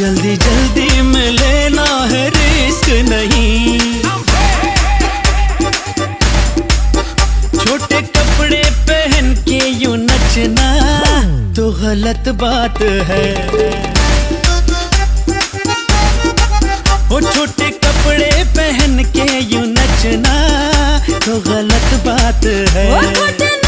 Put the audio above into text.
जल्दी जल्दी मिले ना है रिस्क नहीं। छोटे कपड़े पहन के यूं नचना तो गलत बात है। वो छोटे कपड़े पहन के यूं नचना तो गलत बात है।